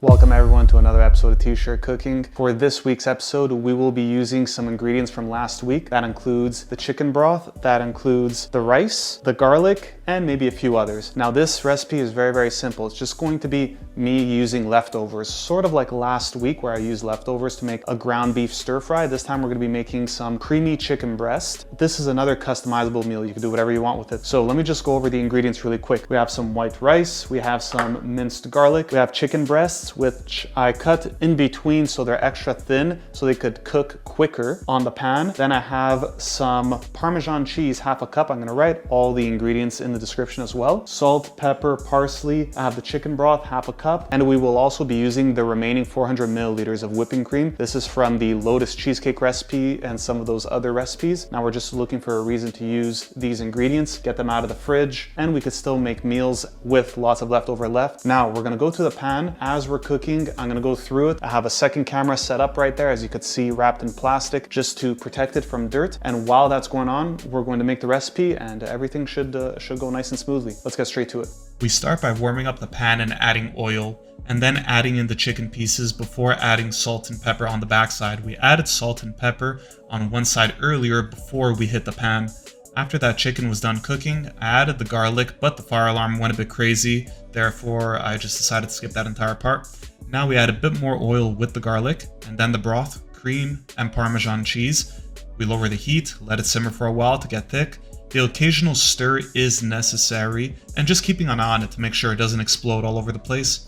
Welcome everyone to another episode of T-Shirt Cooking. For this week's episode, we will be using some ingredients from last week. That includes the chicken broth, that includes the rice, the garlic, and maybe a few others. Now this recipe is very simple. It's just going to be me using leftovers, sort of like last week where I used leftovers to make a ground beef stir fry. This time we're gonna be making some creamy chicken breast. This is another customizable meal. You can do whatever you want with it. So let me just go over the ingredients really quick. We have some white rice, we have some minced garlic, we have chicken breasts, which I cut in between so they're extra thin so they could cook quicker on the pan. Then I have some Parmesan cheese, half a cup. I'm gonna write all the ingredients in the description as well. Salt, pepper, parsley. I have the chicken broth, half a cup. And we will also be using the remaining 400 milliliters of whipping cream. This is from the Lotus cheesecake recipe and some of those other recipes. Now we're just looking for a reason to use these ingredients, get them out of the fridge, and we could still make meals with lots of leftover left. Now we're gonna go to the pan. As we're cooking, I'm gonna go through it. I have a second camera set up right there, as you could see, wrapped in plastic just to protect it from dirt. And while that's going on, we're going to make the recipe and everything should go nice and smoothly. Let's get straight to it. We start by warming up the pan and adding oil, and then adding in the chicken pieces before adding salt and pepper on the backside. We added salt and pepper on one side earlier before we hit the pan. After that chicken was done cooking, I added the garlic, but the fire alarm went a bit crazy, therefore I just decided to skip that entire part. Now we add a bit more oil with the garlic, and then the broth, cream, and Parmesan cheese. We lower the heat, let it simmer for a while to get thick. The occasional stir is necessary, and just keeping an eye on it to make sure it doesn't explode all over the place.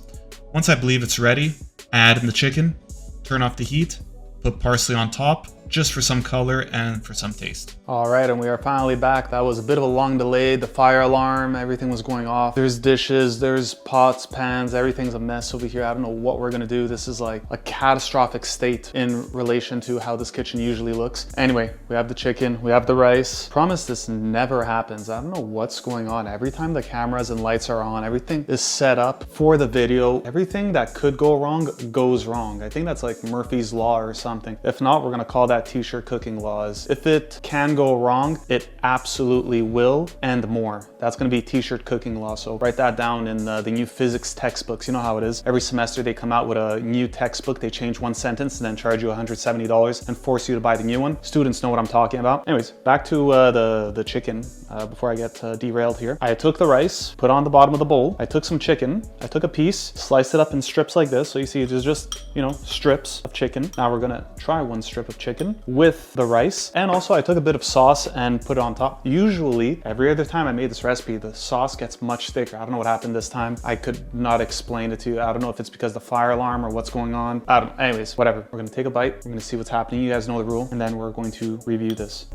Once I believe it's ready, add in the chicken, turn off the heat, put parsley on top, just for some color and for some taste. All right, and we are finally back. That was a bit of a long delay. The fire alarm, everything was going off. There's dishes, there's pots, pans, everything's a mess over here. I don't know what we're gonna do. This is like a catastrophic state in relation to how this kitchen usually looks. Anyway, we have the chicken, we have the rice. Promise this never happens. I don't know what's going on. Every time the cameras and lights are on, everything is set up for the video. Everything that could go wrong goes wrong. I think that's like Murphy's Law or something. If not, we're gonna call that T-shirt cooking laws. If it can go wrong, it absolutely will, and more. That's gonna be T-shirt cooking law. So write that down in the new physics textbooks. You know how it is. Every semester they come out with a new textbook. They change one sentence and then charge you $170 and force you to buy the new one. Students know what I'm talking about. Anyways, back to the chicken before I get derailed here. I took the rice, put on the bottom of the bowl. I took some chicken. I took a piece, sliced it up in strips like this. So you see there's just, strips of chicken. Now we're gonna try one strip of chicken with the rice, and also I took a bit of sauce and put it on top. Usually every other time I made this recipe, the sauce gets much thicker. I don't know what happened this time. I could not explain it to you. I don't know if it's because the fire alarm or what's going on. I don't know. Anyways, whatever. We're gonna take a bite, we're gonna see what's happening. You guys know the rule, and then we're going to review this.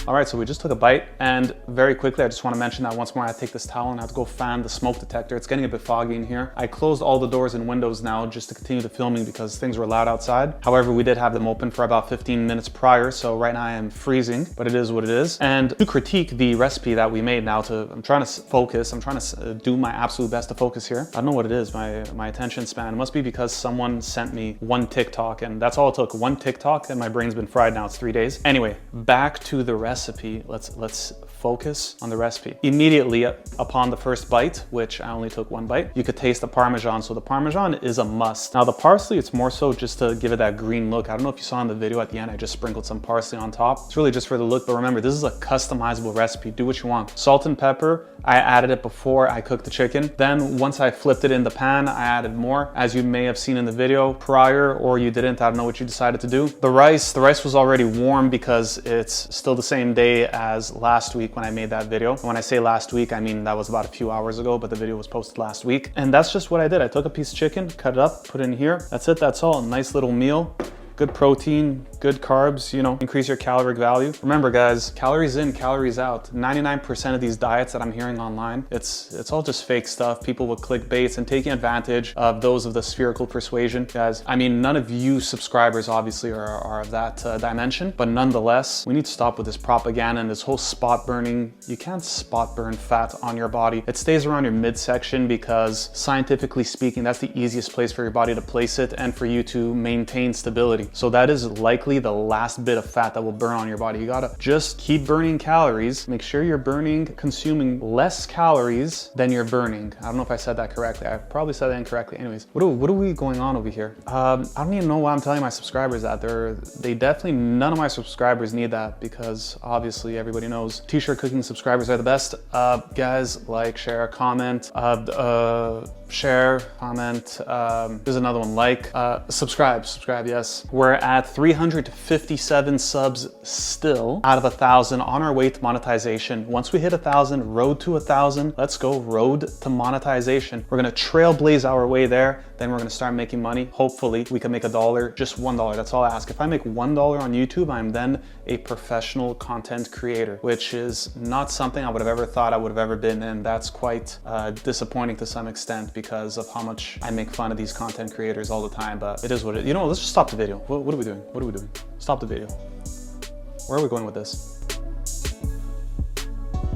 All right, so we just took a bite, and very quickly, I just want to mention that once more, I take this towel and I have to go fan the smoke detector. It's getting a bit foggy in here. I closed all the doors and windows now just to continue the filming because things were loud outside. However, we did have them open for about 15 minutes prior, so right now I am freezing, but it is what it is. And to critique the recipe that we made now, I'm trying to focus. I'm trying to do my absolute best to focus here. I don't know what it is, my attention span. It must be because someone sent me one TikTok, and that's all it took. One TikTok, and my brain's been fried now. It's 3 days. Anyway, back to the recipe. Let's focus on the recipe. Immediately upon the first bite, which I only took one bite, you could taste the Parmesan. So the Parmesan is a must. Now the parsley, it's more so just to give it that green look. I don't know if you saw in the video at the end, I just sprinkled some parsley on top. It's really just for the look, but remember, this is a customizable recipe. Do what you want. Salt and pepper, I added it before I cooked the chicken. Then once I flipped it in the pan, I added more, as you may have seen in the video prior, or you didn't. I don't know what you decided to do. The rice was already warm because it's still the same day as last week when I made that video. And when I say last week, I mean that was about a few hours ago, but the video was posted last week. And that's just what I did. I took a piece of chicken, cut it up, put it in here. That's it, that's all. A nice little meal. Good protein, good carbs, increase your caloric value. Remember guys, calories in, calories out. 99% of these diets that I'm hearing online, it's all just fake stuff. People with clickbaits and taking advantage of those of the spherical persuasion. Guys, I mean, none of you subscribers obviously are of that dimension, but nonetheless, we need to stop with this propaganda and this whole spot burning. You can't spot burn fat on your body. It stays around your midsection because scientifically speaking, that's the easiest place for your body to place it and for you to maintain stability. So that is likely literally the last bit of fat that will burn on your body. You gotta just keep burning calories. Make sure you're consuming less calories than you're burning. I don't know if I said that correctly. I probably said that incorrectly. Anyways, what are we going on over here? I don't even know why I'm telling my subscribers that. None of my subscribers need that, because obviously everybody knows t-shirt cooking subscribers are the best. Guys, like, share, comment, share, comment, there's another one, like, subscribe, yes. We're at 357 subs still out of 1,000, on our way to monetization. Once we hit 1,000, road to 1,000, let's go, road to monetization. We're gonna trailblaze our way there, then we're gonna start making money. Hopefully we can make $1, just $1, that's all I ask. If I make $1 on YouTube, I'm then a professional content creator, which is not something I would have ever thought I would have ever been, and that's quite disappointing to some extent because of how much I make fun of these content creators all the time, but it is what it is. You know, let's just stop the video. What are we doing? Stop the video. Where are we going with this?